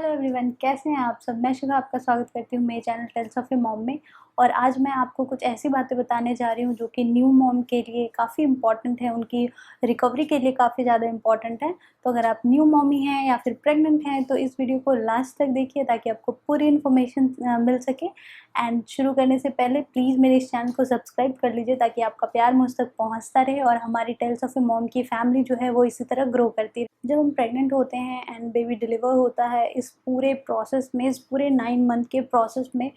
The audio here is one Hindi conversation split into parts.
हेलो एवरीवन, कैसे हैं आप सब। मैं शिखा आपका स्वागत करती हूँ मेरे channel Tales of a Mom में। और आज मैं आपको कुछ ऐसी बातें बताने जा रही हूँ जो कि न्यू मॉम के लिए काफ़ी इम्पॉर्टेंट है, उनकी रिकवरी के लिए काफ़ी ज़्यादा इम्पॉर्टेंट है। तो अगर आप न्यू मॉमी हैं या फिर प्रेग्नेंट हैं तो इस वीडियो को लास्ट तक देखिए ताकि आपको पूरी इन्फॉर्मेशन मिल सके। एंड शुरू करने से पहले प्लीज़ मेरे इस चैनल को सब्सक्राइब कर लीजिए ताकि आपका प्यार मुझ तक पहुँचता रहे और हमारी टेल्स ऑफ ए मॉम की फैमिली जो है वो इसी तरह ग्रो करती रहे। जब हम प्रेग्नेंट होते हैं एंड बेबी डिलीवर होता है, इस पूरे प्रोसेस में, इस पूरे 9 मंथ के प्रोसेस में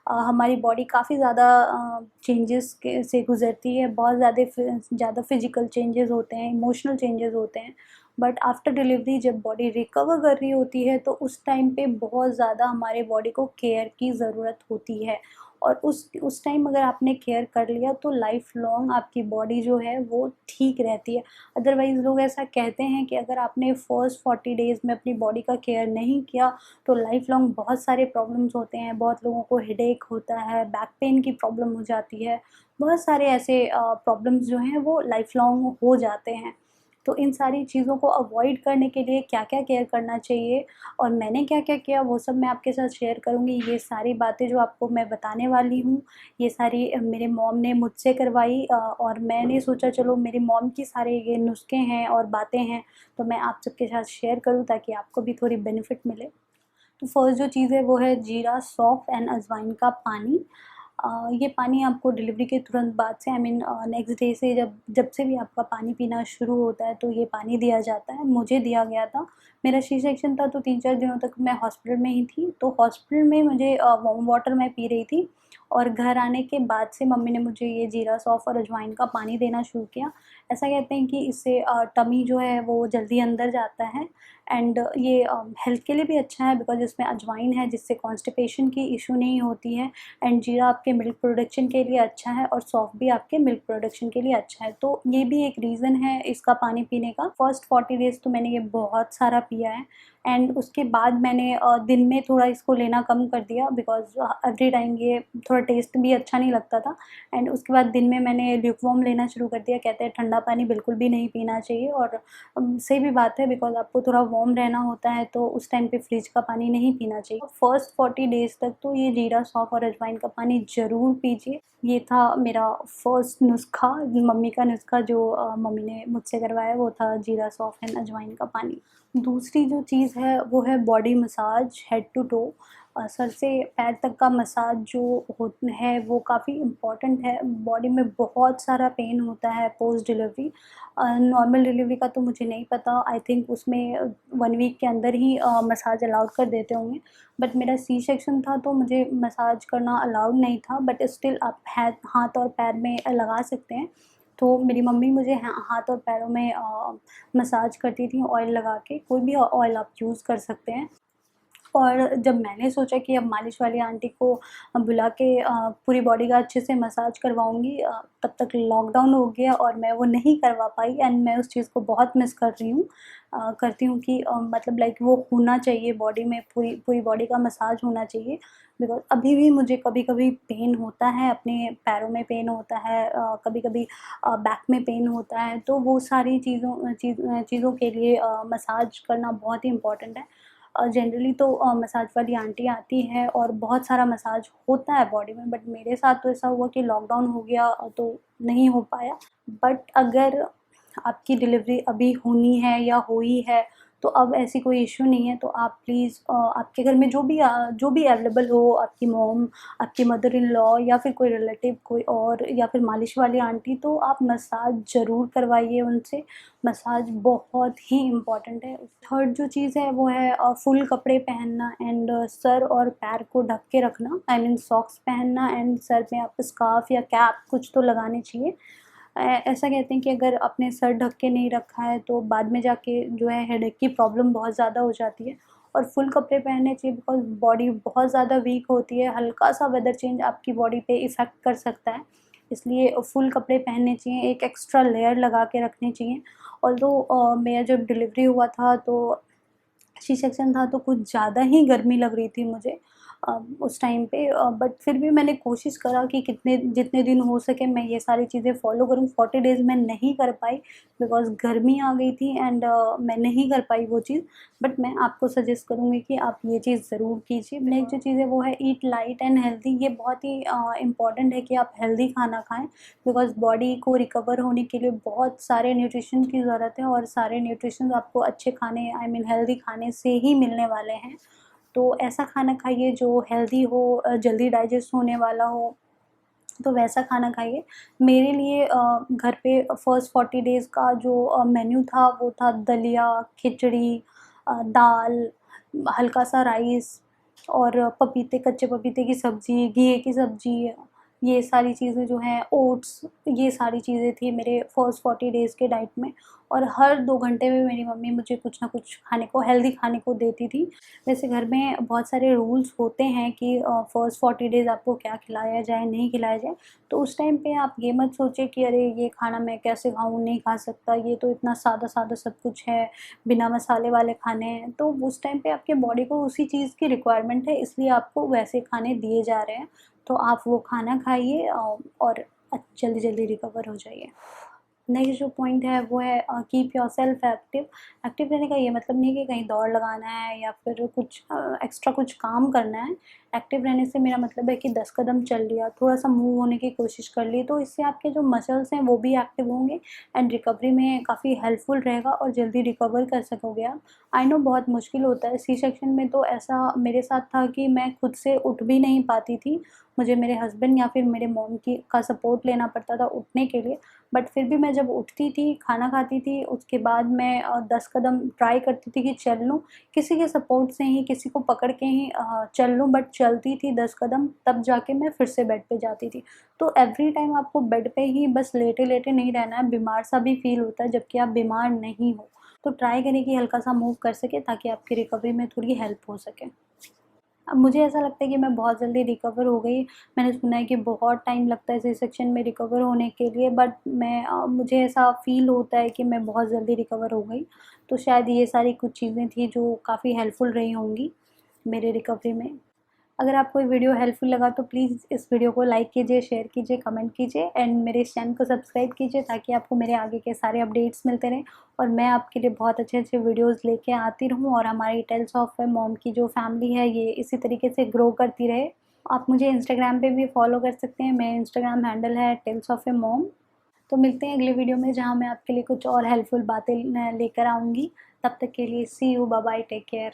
हमारी बॉडी काफ़ी ज़्यादा चेंजेस से गुजरती है। बहुत ज़्यादा फिजिकल चेंजेस होते हैं, इमोशनल चेंजेस होते हैं। बट आफ्टर डिलीवरी जब बॉडी रिकवर कर रही होती है तो उस टाइम पे बहुत ज़्यादा हमारे बॉडी को केयर की ज़रूरत होती है। और उस टाइम अगर आपने केयर कर लिया तो लाइफ लॉन्ग आपकी बॉडी जो है वो ठीक रहती है। अदरवाइज़ लोग ऐसा कहते हैं कि अगर आपने फर्स्ट 40 डेज़ में अपनी बॉडी का केयर नहीं किया तो लाइफ लॉन्ग बहुत सारे प्रॉब्लम्स होते हैं। बहुत लोगों को हेडेक होता है, बैक पेन की प्रॉब्लम हो जाती है, बहुत सारे ऐसे प्रॉब्लम्स जो हैं वो लाइफ लॉन्ग हो जाते हैं। तो इन सारी चीज़ों को अवॉइड करने के लिए क्या-क्या केयर करना चाहिए और मैंने क्या-क्या किया वो सब मैं आपके साथ शेयर करूँगी। ये सारी बातें जो आपको मैं बताने वाली हूँ, ये सारी मेरे मॉम ने मुझसे करवाई और मैंने सोचा चलो मेरी मॉम की सारे ये नुस्खे हैं और बातें हैं तो मैं आप सबके साथ शेयर करूँ ताकि आपको भी थोड़ी बेनिफिट मिले। तो फर्स्ट जो चीज़ है वो है जीरा, सौंफ एंड अजवाइन का पानी। ये पानी आपको डिलीवरी के तुरंत बाद से नेक्स्ट डे से जब जब से भी आपका पानी पीना शुरू होता है तो ये पानी दिया जाता है। मुझे दिया गया था, मेरा सी सेक्शन था तो 3-4 दिनों तक मैं हॉस्पिटल में ही थी। तो हॉस्पिटल में मुझे वार्म वाटर मैं पी रही थी और घर आने के बाद से मम्मी ने मुझे ये जीरा, सौंफ और अजवाइन का पानी देना शुरू किया। ऐसा कहते हैं कि इससे टमी जो है वो जल्दी अंदर जाता है एंड ये हेल्थ के लिए भी अच्छा है बिकॉज़ इसमें अजवाइन है जिससे कॉन्स्टिपेशन की इश्यू नहीं होती है। एंड जीरा आपके मिल्क प्रोडक्शन के लिए अच्छा है और सौंफ भी आपके मिल्क प्रोडक्शन के लिए अच्छा है। तो ये भी एक रीज़न है इसका पानी पीने का। फर्स्ट 40 डेज़ तो मैंने ये बहुत सारा पिया है एंड उसके बाद मैंने दिन में थोड़ा इसको लेना कम कर दिया बिकॉज़ एवरी टाइम ये थोड़ा टेस्ट भी अच्छा नहीं लगता था। एंड उसके बाद दिन में मैंने ल्यूकवार्म लेना शुरू कर दिया। कहते हैं ठंडा पानी बिल्कुल भी नहीं पीना चाहिए और सही भी बात है बिकॉज़ आपको थोड़ा वार्म रहना होता है तो उस टाइम पे फ्रिज का पानी नहीं पीना चाहिए। फर्स्ट 40 डेज़ तक तो ये जीरा, सौंफ और अजवाइन का पानी ज़रूर पीजिए। ये था मेरा फर्स्ट नुस्खा, मम्मी का नुस्खा जो मम्मी ने मुझसे करवाया, वो था जीरा, सौंफ एंड अजवाइन का पानी। दूसरी जो चीज़ है वो है body massage, head to toe. सर से पैर तक का मसाज जो है वो काफ़ी इम्पॉर्टेंट है। बॉडी में बहुत सारा पेन होता है पोस्ट डिलीवरी। नॉर्मल डिलीवरी का तो मुझे नहीं पता, आई थिंक उसमें 1 वीक के अंदर ही मसाज अलाउड कर देते होंगे। बट मेरा सी सेक्शन था तो मुझे मसाज करना अलाउड नहीं था, बट स्टिल आप हाथ और पैर में लगा सकते हैं। तो मेरी मम्मी मुझे हाथ और पैरों में मसाज करती थी ऑयल लगा के। कोई भी ऑयल आप यूज़ कर सकते हैं। और जब मैंने सोचा कि अब मालिश वाली आंटी को बुला के पूरी बॉडी का अच्छे से मसाज करवाऊँगी, तब तक लॉकडाउन हो गया और मैं वो नहीं करवा पाई एंड मैं उस चीज़ को बहुत मिस कर रही हूँ। करती हूँ कि मतलब लाइक वो होना चाहिए बॉडी में, पूरी पूरी बॉडी का मसाज होना चाहिए। बिकॉज़ अभी भी मुझे कभी-कभी पेन होता है, अपने पैरों में पेन होता है, कभी-कभी बैक में पेन होता है। तो वो सारी चीज़ों के लिए मसाज करना बहुत ही इम्पोर्टेंट है। जनरली तो मसाज वाली आंटी आती है और बहुत सारा मसाज होता है बॉडी में, बट मेरे साथ तो ऐसा हुआ कि लॉकडाउन हो गया तो नहीं हो पाया। बट अगर आपकी डिलीवरी अभी होनी है या हुई है तो अब ऐसी कोई इश्यू नहीं है। तो आप प्लीज़ आपके घर में जो भी अवेलेबल हो, आपकी मॉम, आपकी मदर इन लॉ या फिर कोई रिलेटिव कोई और या फिर मालिश वाली आंटी, तो आप मसाज ज़रूर करवाइए उनसे। मसाज बहुत ही इम्पॉर्टेंट है। थर्ड जो चीज़ है वो है फुल कपड़े पहनना एंड सर और पैर को ढक के रखना। आई मीन सॉक्स पहनना एंड सर में आप स्कार्फ या कैप कुछ तो लगाने चाहिए। ऐसा कहते हैं कि अगर आपने सर ढक के नहीं रखा है तो बाद में जाके जो है हेडेक की प्रॉब्लम बहुत ज़्यादा हो जाती है। और फुल कपड़े पहनने चाहिए बिकॉज़ बॉडी बहुत ज़्यादा वीक होती है। हल्का-सा वेदर चेंज आपकी बॉडी पे इफ़ेक्ट कर सकता है, इसलिए फुल कपड़े पहनने चाहिए, एक एक्स्ट्रा लेयर लगा के रखने चाहिए। ऑल्दो मेरा जब डिलीवरी हुआ था तो सी सेक्शन था तो कुछ ज़्यादा ही गर्मी लग रही थी मुझे। उस टाइम पे, बट फिर भी मैंने कोशिश करा कि जितने दिन हो सके मैं ये सारी चीज़ें फ़ॉलो करूँ। 40 डेज़ मैं नहीं कर पाई बिकॉज़ गर्मी आ गई थी एंड मैं नहीं कर पाई वो चीज़। बट मैं आपको सजेस्ट करूँगी कि आप ये चीज़ ज़रूर कीजिए। नेक्स्ट जो चीज़ है वो है ईट लाइट एंड हेल्दी। ये बहुत ही इम्पॉर्टेंट है कि आप हेल्दी खाना खाएँ बिकॉज़ बॉडी को रिकवर होने के लिए बहुत सारे न्यूट्रिशन की ज़रूरत है और सारे न्यूट्रिशंस आपको अच्छे खाने, आई मीन हेल्दी खाने से ही मिलने वाले हैं। तो ऐसा खाना खाइए जो हेल्दी हो, जल्दी डाइजेस्ट होने वाला हो, तो वैसा खाना खाइए। मेरे लिए घर पे फर्स्ट 40 डेज़ का जो मेन्यू था वो था दलिया, खिचड़ी, दाल, हल्का-सा राइस और पपीते, कच्चे पपीते की सब्ज़ी, घिए की सब्ज़ी, ये सारी चीज़ें जो हैं, ओट्स, ये सारी चीज़ें थी मेरे फर्स्ट 40 डेज़ के डाइट में। और हर 2 घंटे में मेरी मम्मी मुझे कुछ ना कुछ खाने को, हेल्दी खाने को देती थी। वैसे घर में बहुत सारे रूल्स होते हैं कि फर्स्ट 40 डेज़ आपको क्या खिलाया जाए, नहीं खिलाया जाए। तो उस टाइम पे आप ये मत सोचिए कि अरे ये खाना मैं कैसे खाऊँ, नहीं खा सकता, ये तो इतना सादा-सादा सब कुछ है, बिना मसाले वाले खाने हैं। तो उस टाइम पे आपके बॉडी को उसी चीज़ की रिक्वायरमेंट है, इसलिए आपको वैसे खाने दिए जा रहे हैं। तो आप वो खाना खाइए और जल्दी-जल्दी रिकवर हो जाइए। नेक्स्ट जो पॉइंट है वो है कीप योरसेल्फ एक्टिव। एक्टिव रहने का ये मतलब नहीं कि कहीं दौड़ लगाना है या फिर कुछ एक्स्ट्रा कुछ काम करना है। एक्टिव रहने से मेरा मतलब है कि 10 कदम चल लिया, थोड़ा-सा मूव होने की कोशिश कर ली, तो इससे आपके जो मसल्स हैं वो भी एक्टिव होंगे एंड रिकवरी में काफ़ी हेल्पफुल रहेगा और जल्दी रिकवर कर सकोगे आप। आई नो बहुत मुश्किल होता है, सी सेक्शन में तो ऐसा मेरे साथ था कि मैं खुद से उठ भी नहीं पाती थी। मुझे मेरे हस्बैंड या फिर मेरे मॉम की का सपोर्ट लेना पड़ता था उठने के लिए। बट फिर भी मैं जब उठती थी, खाना खाती थी, उसके बाद मैं 10 कदम ट्राई करती थी कि चल लूँ। किसी के सपोर्ट से ही, किसी को पकड़ के ही चल लूँ, बट चलती थी 10 कदम, तब जाके मैं फिर से बेड पे जाती थी। तो एवरी टाइम आपको बेड पे ही बस लेटे-लेटे नहीं रहना है, बीमार-सा भी फ़ील होता है जबकि आप बीमार नहीं हो। तो ट्राई करें कि हल्का-सा मूव कर सकें ताकि आपकी रिकवरी में थोड़ी हेल्प हो सके। अब मुझे ऐसा लगता है कि मैं बहुत जल्दी रिकवर हो गई। मैंने सुना है कि बहुत टाइम लगता है सी सेक्शन में रिकवर होने के लिए, बट मुझे ऐसा फ़ील होता है कि मैं बहुत जल्दी रिकवर हो गई। तो शायद ये सारी कुछ चीज़ें थी जो काफ़ी हेल्पफुल रही होंगी मेरे रिकवरी में। अगर आपको ये वीडियो हेल्पफुल लगा तो प्लीज़ इस वीडियो को लाइक कीजिए, शेयर कीजिए, कमेंट कीजिए एंड मेरे इस चैनल को सब्सक्राइब कीजिए ताकि आपको मेरे आगे के सारे अपडेट्स मिलते रहें और मैं आपके लिए बहुत अच्छे-अच्छे वीडियोज़ लेके आती रहूँ और हमारी टेल्स ऑफ मॉम की जो फैमिली है ये इसी तरीके से ग्रो करती रहे। आप मुझे इंस्टाग्राम पे भी फॉलो कर सकते हैं, मेरा इंस्टाग्राम हैंडल है टेल्स ऑफ ए मॉम। तो मिलते हैं अगले वीडियो में जहाँ मैं आपके लिए कुछ और हेल्पफुल बातें लेकर आऊँगी। तब तक के लिए see you, bye bye, take care.